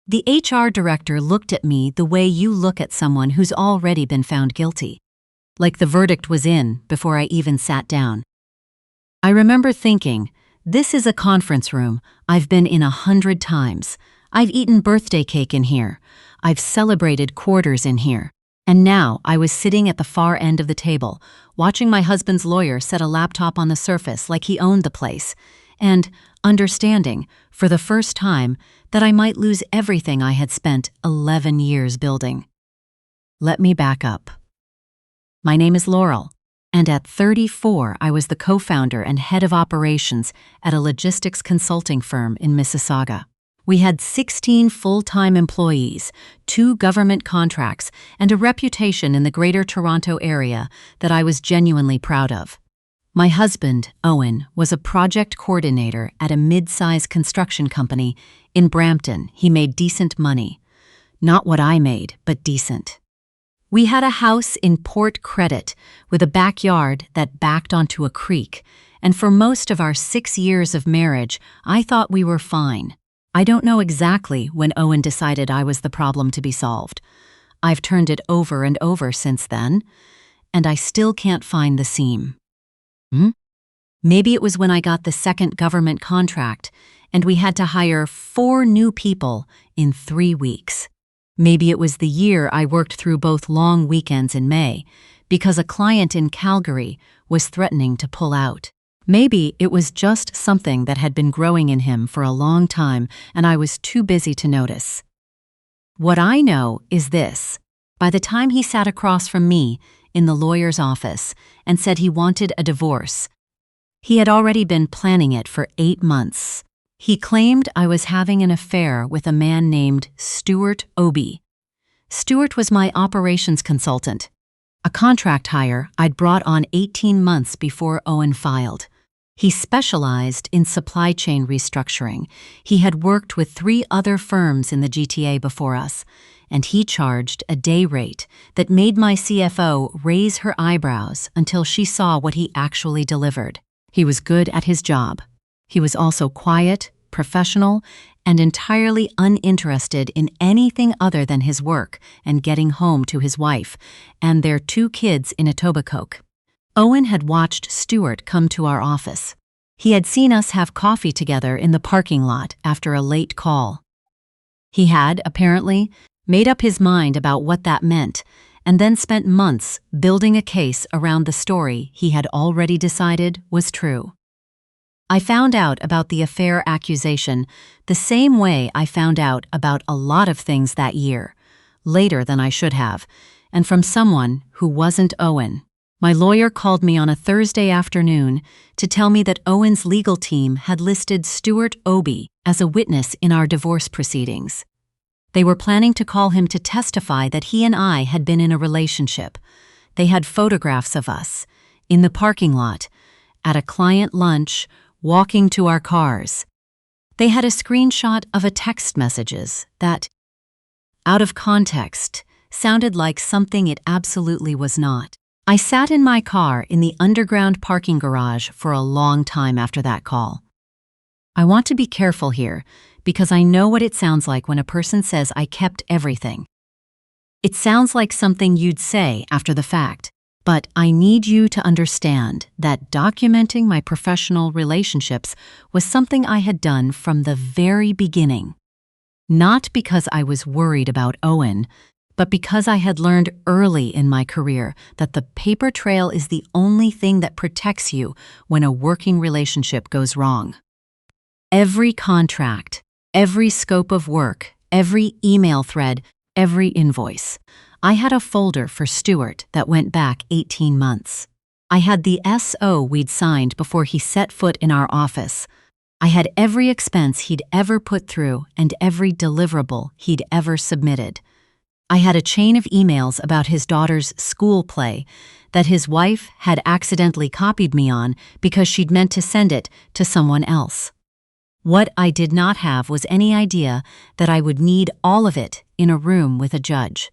The HR director looked at me the way you look at someone who's already been found guilty. Like the verdict was in before I even sat down. I remember thinking, this is a conference room I've been in 100 times. I've eaten birthday cake in here. I've celebrated quarters in here. And now I was sitting at the far end of the table, watching my husband's lawyer set a laptop on the surface like he owned the place, and understanding, for the first time, that I might lose everything I had spent 11 years building. Let me back up. My name is Laurel, and at 34 I was the co-founder and head of operations at a logistics consulting firm in Mississauga. We had 16 full-time employees, 2 government contracts, and a reputation in the Greater Toronto area that I was genuinely proud of. My husband, Owen, was a project coordinator at a mid-size construction company in Brampton. He made decent money. Not what I made, but decent. We had a house in Port Credit with a backyard that backed onto a creek, and for most of our 6 years of marriage, I thought we were fine. I don't know exactly when Owen decided I was the problem to be solved. I've turned it over and over since then, and I still can't find the seam. Maybe it was when I got the second government contract and we had to hire 4 new people in 3 weeks. Maybe it was the year I worked through both long weekends in May because a client in Calgary was threatening to pull out. Maybe it was just something that had been growing in him for a long time and I was too busy to notice. What I know is this. By the time he sat across from me in the lawyer's office and said he wanted a divorce, he had already been planning it for 8 months. He claimed I was having an affair with a man named Stewart Obi. Stewart was my operations consultant, a contract hire I'd brought on 18 months before Owen filed. He specialized in supply chain restructuring. He had worked with 3 other firms in the GTA before us, and he charged a day rate that made my CFO raise her eyebrows until she saw what he actually delivered. He was good at his job. He was also quiet, professional, and entirely uninterested in anything other than his work and getting home to his wife and their 2 kids in Etobicoke. Owen had watched Stewart come to our office. He had seen us have coffee together in the parking lot after a late call. He had, apparently, made up his mind about what that meant and then spent months building a case around the story he had already decided was true. I found out about the affair accusation the same way I found out about a lot of things that year, later than I should have, and from someone who wasn't Owen. My lawyer called me on a Thursday afternoon to tell me that Owen's legal team had listed Stewart Obi as a witness in our divorce proceedings. They were planning to call him to testify that he and I had been in a relationship. They had photographs of us, in the parking lot, at a client lunch, walking to our cars. They had a screenshot of a text messages that, out of context, sounded like something it absolutely was not. I sat in my car in the underground parking garage for a long time after that call. I want to be careful here because I know what it sounds like when a person says I kept everything. It sounds like something you'd say after the fact, but I need you to understand that documenting my professional relationships was something I had done from the very beginning. Not because I was worried about Owen, but because I had learned early in my career that the paper trail is the only thing that protects you when a working relationship goes wrong. Every contract, every scope of work, every email thread, every invoice. I had a folder for Stewart that went back 18 months. I had the SO we'd signed before he set foot in our office. I had every expense he'd ever put through and every deliverable he'd ever submitted. I had a chain of emails about his daughter's school play that his wife had accidentally copied me on because she'd meant to send it to someone else. What I did not have was any idea that I would need all of it in a room with a judge.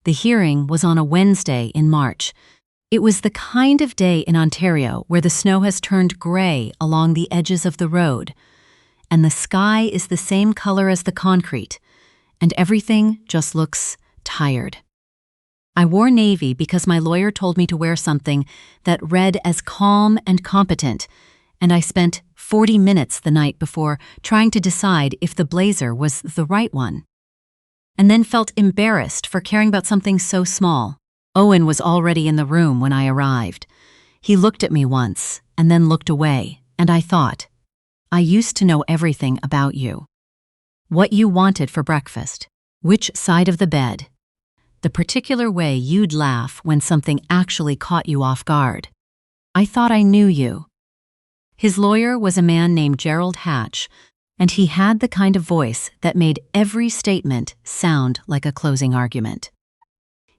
The hearing was on a Wednesday in March. It was the kind of day in Ontario where the snow has turned gray along the edges of the road, and the sky is the same color as the concrete, and everything just looks tired. I wore navy because my lawyer told me to wear something that read as calm and competent, and I spent 40 minutes the night before trying to decide if the blazer was the right one. And then felt embarrassed for caring about something so small. Owen was already in the room when I arrived. He looked at me once and then looked away, and I thought, I used to know everything about you. What you wanted for breakfast, which side of the bed, the particular way you'd laugh when something actually caught you off guard. I thought I knew you. His lawyer was a man named Gerald Hatch, and he had the kind of voice that made every statement sound like a closing argument.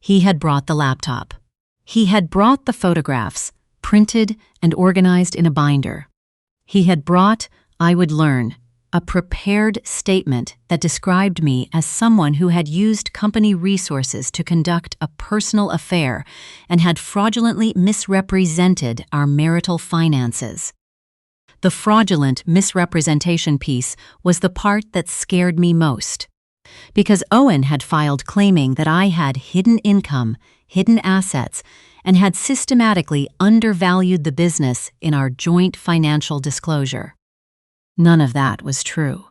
He had brought the laptop. He had brought the photographs, printed and organized in a binder. He had brought, I would learn, a prepared statement that described me as someone who had used company resources to conduct a personal affair and had fraudulently misrepresented our marital finances. The fraudulent misrepresentation piece was the part that scared me most, because Owen had filed claiming that I had hidden income, hidden assets, and had systematically undervalued the business in our joint financial disclosure. None of that was true.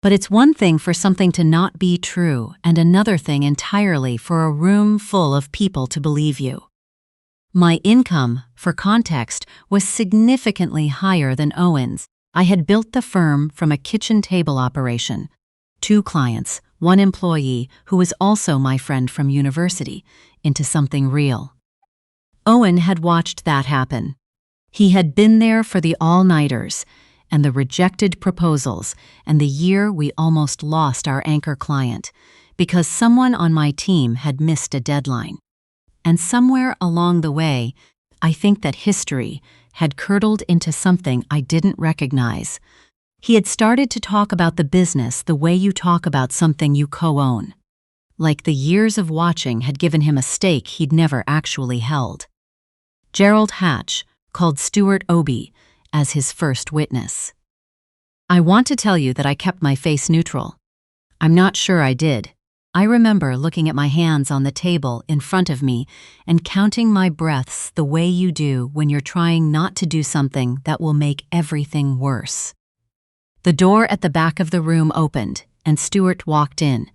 But it's one thing for something to not be true and another thing entirely for a room full of people to believe you. My income, for context, was significantly higher than Owen's. I had built the firm from a kitchen table operation, 2 clients, 1 employee who was also my friend from university, into something real. Owen had watched that happen. He had been there for the all-nighters, and the rejected proposals, and the year we almost lost our anchor client because someone on my team had missed a deadline. And somewhere along the way, I think that history had curdled into something I didn't recognize. He had started to talk about the business the way you talk about something you co-own. Like the years of watching had given him a stake he'd never actually held. Gerald Hatch called Stewart Obi as his first witness. I want to tell you that I kept my face neutral. I'm not sure I did. I remember looking at my hands on the table in front of me and counting my breaths the way you do when you're trying not to do something that will make everything worse. The door at the back of the room opened and Stewart walked in,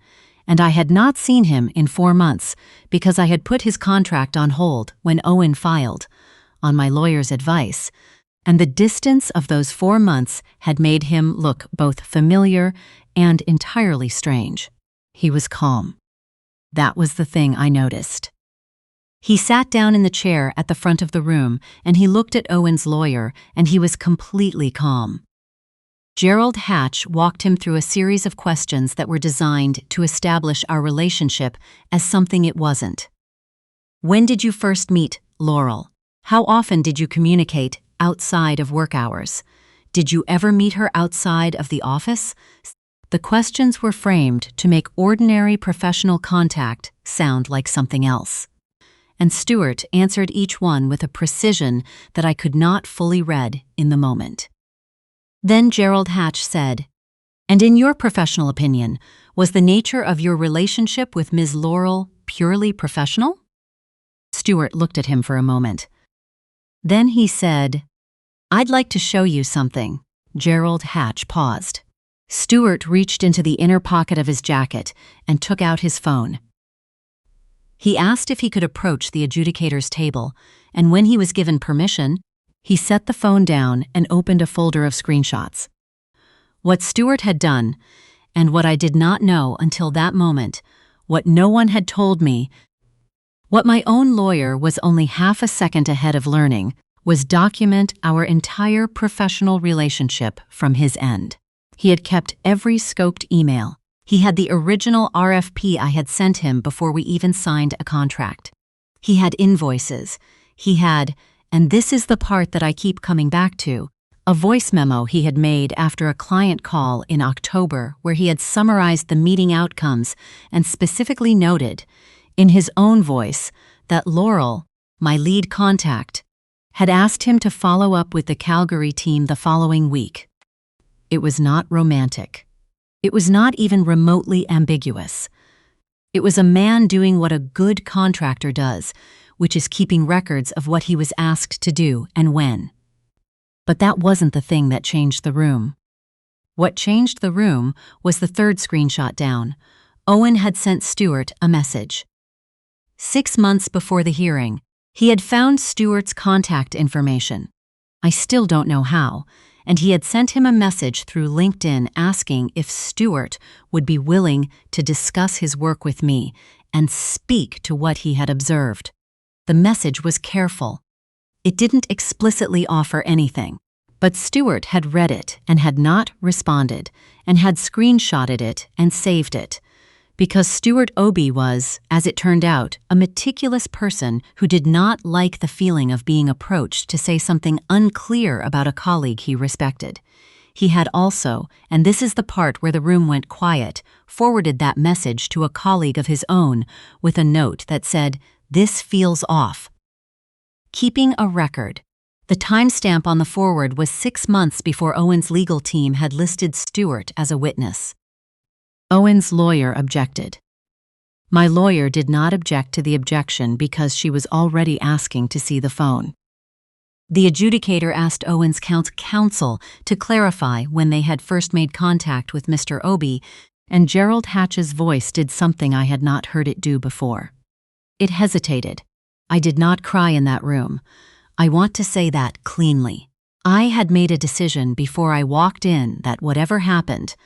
and I had not seen him in 4 months because I had put his contract on hold when Owen filed, on my lawyer's advice, and the distance of those 4 months had made him look both familiar and entirely strange. He was calm. That was the thing I noticed. He sat down in the chair at the front of the room, and he looked at Owen's lawyer, and he was completely calm. Gerald Hatch walked him through a series of questions that were designed to establish our relationship as something it wasn't. When did you first meet Laurel? How often did you communicate outside of work hours? Did you ever meet her outside of the office? The questions were framed to make ordinary professional contact sound like something else. And Stewart answered each one with a precision that I could not fully read in the moment. Then Gerald Hatch said, "And in your professional opinion, was the nature of your relationship with Ms. Laurel purely professional?" Stewart looked at him for a moment. Then he said, "I'd like to show you something." Gerald Hatch paused. Stewart reached into the inner pocket of his jacket and took out his phone. He asked if he could approach the adjudicator's table, and when he was given permission, he set the phone down and opened a folder of screenshots. What Stewart had done, and what I did not know until that moment, what no one had told me, what my own lawyer was only half a second ahead of learning, was document our entire professional relationship from his end. He had kept every scoped email. He had the original RFP I had sent him before we even signed a contract. He had invoices. He had, and this is the part that I keep coming back to, a voice memo he had made after a client call in October where he had summarized the meeting outcomes and specifically noted, in his own voice, that Laurel, my lead contact, had asked him to follow up with the Calgary team the following week. It was not romantic. It was not even remotely ambiguous. It was a man doing what a good contractor does, which is keeping records of what he was asked to do and when. But that wasn't the thing that changed the room. What changed the room was the third screenshot down. Owen had sent Stewart a message. 6 months before the hearing, he had found Stewart's contact information. I still don't know how, and he had sent him a message through LinkedIn asking if Stewart would be willing to discuss his work with me and speak to what he had observed. The message was careful. It didn't explicitly offer anything, but Stewart had read it and had not responded, and had screenshotted it and saved it. Because Stewart Obi was, as it turned out, a meticulous person who did not like the feeling of being approached to say something unclear about a colleague he respected. He had also, and this is the part where the room went quiet, forwarded that message to a colleague of his own with a note that said, "This feels off." Keeping a record. The timestamp on the forward was 6 months before Owen's legal team had listed Stewart as a witness. Owen's lawyer objected. My lawyer did not object to the objection because she was already asking to see the phone. The adjudicator asked Owen's counsel to clarify when they had first made contact with Mr. Obi, and Gerald Hatch's voice did something I had not heard it do before. It hesitated. I did not cry in that room. I want to say that cleanly. I had made a decision before I walked in that whatever happened,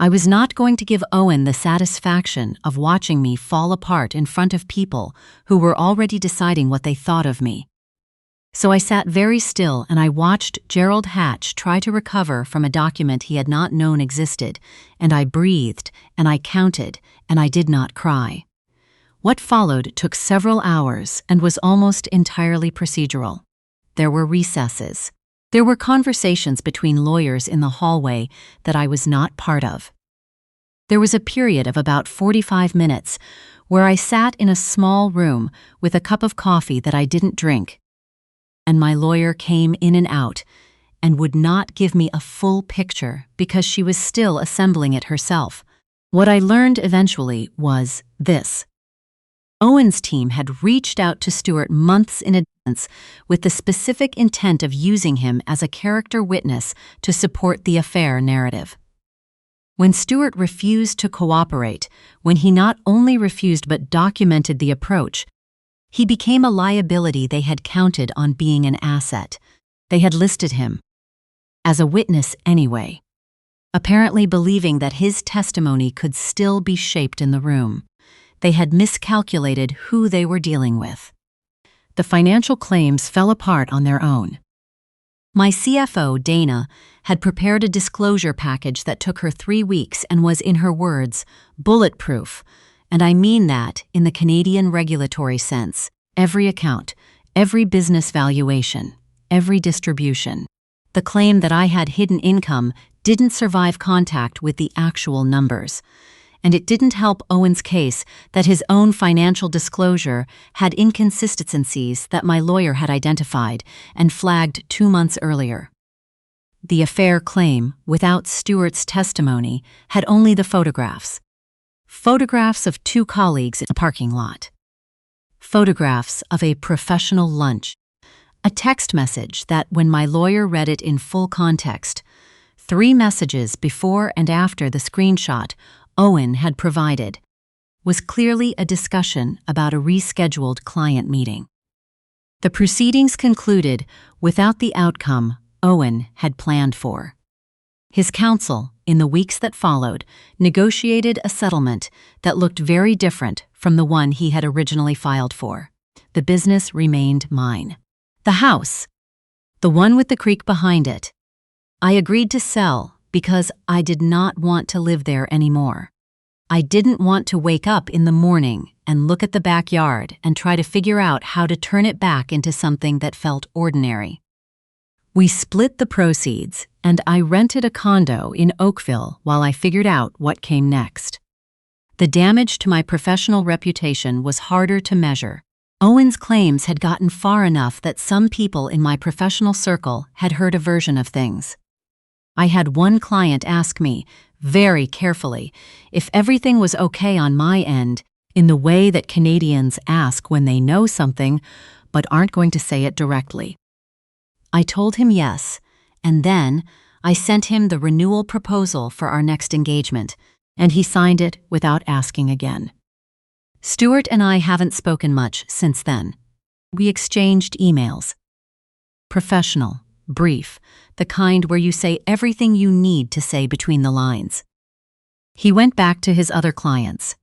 I was not going to give Owen the satisfaction of watching me fall apart in front of people who were already deciding what they thought of me. So I sat very still and I watched Gerald Hatch try to recover from a document he had not known existed, and I breathed, and I counted, and I did not cry. What followed took several hours and was almost entirely procedural. There were recesses. There were conversations between lawyers in the hallway that I was not part of. There was a period of about 45 minutes where I sat in a small room with a cup of coffee that I didn't drink, and my lawyer came in and out and would not give me a full picture because she was still assembling it herself. What I learned eventually was this. Owen's team had reached out to Stewart months in advance with the specific intent of using him as a character witness to support the affair narrative. When Stewart refused to cooperate, when he not only refused but documented the approach, he became a liability they had counted on being an asset. They had listed him as a witness anyway, apparently believing that his testimony could still be shaped in the room. They had miscalculated who they were dealing with. The financial claims fell apart on their own. My CFO, Dana, had prepared a disclosure package that took her 3 weeks and was, in her words, bulletproof, and I mean that in the Canadian regulatory sense. Every account, every business valuation, every distribution. The claim that I had hidden income didn't survive contact with the actual numbers. And it didn't help Owen's case that his own financial disclosure had inconsistencies that my lawyer had identified and flagged 2 months earlier. The affair claim, without Stewart's testimony, had only the photographs. Photographs of 2 colleagues in a parking lot. Photographs of a professional lunch. A text message that, when my lawyer read it in full context, 3 messages before and after the screenshot Owen had provided, was clearly a discussion about a rescheduled client meeting. The proceedings concluded without the outcome Owen had planned for. His counsel, in the weeks that followed, negotiated a settlement that looked very different from the one he had originally filed for. The business remained mine. The house, the one with the creek behind it, I agreed to sell because I did not want to live there anymore. I didn't want to wake up in the morning and look at the backyard and try to figure out how to turn it back into something that felt ordinary. We split the proceeds, and I rented a condo in Oakville while I figured out what came next. The damage to my professional reputation was harder to measure. Owen's claims had gotten far enough that some people in my professional circle had heard a version of things. I had one client ask me, very carefully, if everything was okay on my end, in the way that Canadians ask when they know something but aren't going to say it directly. I told him yes, and then I sent him the renewal proposal for our next engagement, and he signed it without asking again. Stewart and I haven't spoken much since then. We exchanged emails. Professional, brief, the kind where you say everything you need to say between the lines. He went back to his other clients.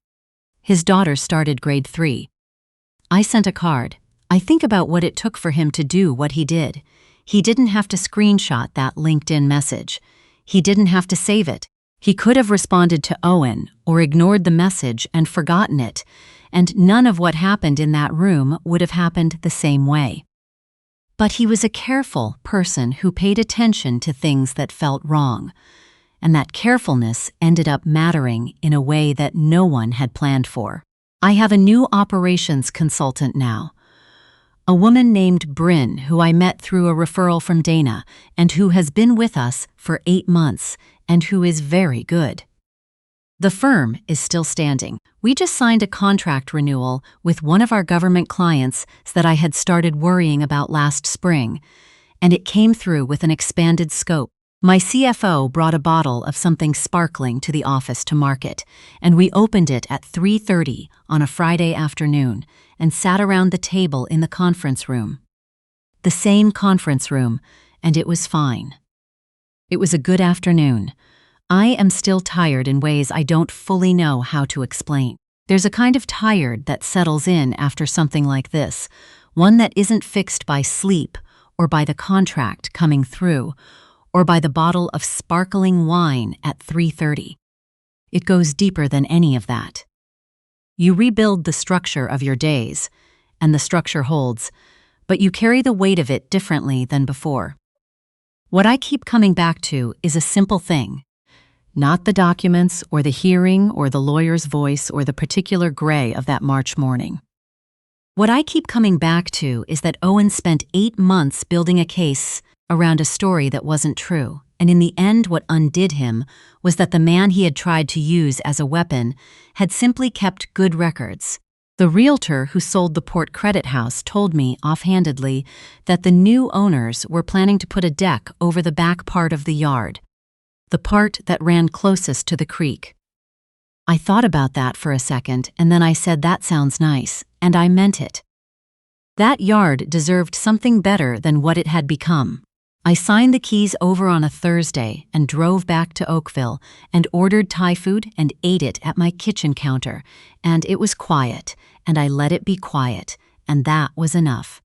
His daughter started grade 3. I sent a card. I think about what it took for him to do what he did. He didn't have to screenshot that LinkedIn message. He didn't have to save it. He could have responded to Owen or ignored the message and forgotten it, and none of what happened in that room would have happened the same way. But he was a careful person who paid attention to things that felt wrong, and that carefulness ended up mattering in a way that no one had planned for. I have a new operations consultant now, a woman named Bryn, who I met through a referral from Dana and who has been with us for 8 months and who is very good. The firm is still standing. We just signed a contract renewal with one of our government clients that I had started worrying about last spring, and it came through with an expanded scope. My CFO brought a bottle of something sparkling to the office to market, and we opened it at 3:30 on a Friday afternoon and sat around the table in the conference room. The same conference room, and it was fine. It was a good afternoon. I am still tired in ways I don't fully know how to explain. There's a kind of tired that settles in after something like this, one that isn't fixed by sleep or by the contract coming through, or by the bottle of sparkling wine at 3:30. It goes deeper than any of that. You rebuild the structure of your days, and the structure holds, but you carry the weight of it differently than before. What I keep coming back to is a simple thing, not the documents or the hearing or the lawyer's voice or the particular gray of that March morning. What I keep coming back to is that Owen spent 8 months building a case around a story that wasn't true, and in the end what undid him was that the man he had tried to use as a weapon had simply kept good records. The realtor who sold the Port Credit House told me offhandedly that the new owners were planning to put a deck over the back part of the yard, the part that ran closest to the creek. I thought about that for a second, and then I said, that sounds nice, and I meant it. That yard deserved something better than what it had become. I signed the keys over on a Thursday and drove back to Oakville and ordered Thai food and ate it at my kitchen counter, and it was quiet, and I let it be quiet, and that was enough.